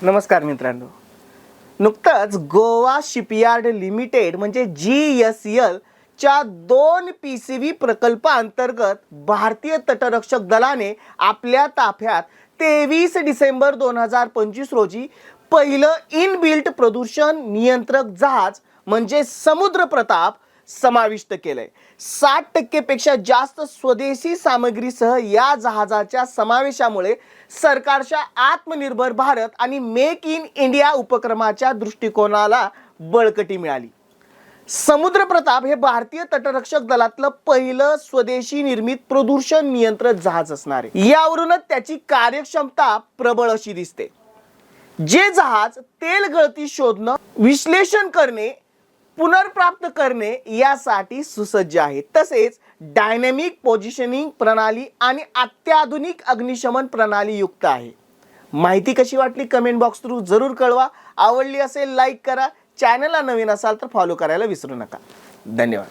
नमस्कार मित्रांनो. नुकतंच गोवा शिपयार्ड लिमिटेड म्हणजे GSL च्या 2 PCV प्रकल्पाअंतर्गत भारतीय तटरक्षक दलाने आपल्या ताफ्यात 23 डिसेंबर 2025 रोजी पहिलं इनबिल्ट प्रदूषण नियंत्रक जहाज म्हणजे समुद्र प्रताप समाविष्ट केलंय. 60% पेक्षा जास्त स्वदेशी सामग्रीसह या जहाजाच्या समावेशामुळे सरकारच्या आत्मनिर्भर भारत आणि मेक इन इंडिया उपक्रमाच्या दृष्टिकोनाला बळकटी मिळाली. समुद्र प्रताप हे भारतीय तटरक्षक दलातलं पहिलं स्वदेशी निर्मित प्रदूषण नियंत्रण जहाज असणार आहे. यावरूनच त्याची कार्यक्षमता प्रबळ अशी दिसते. जे जहाज तेल गळती शोधणं, विश्लेषण करणे, पुनर्प्राप्त करणे यासाठी सुसज्ज आहे. तसेच डायनॅमिक पोझिशनिंग प्रणाली आणि अत्याधुनिक अग्निशमन प्रणाली युक्त आहे. माहिती कशी वाटली कमेंट बॉक्स थ्रू जरूर कळवा. आवडली असेल लाईक करा. चॅनलला नवीन असाल तर फॉलो करायला विसरू नका. धन्यवाद.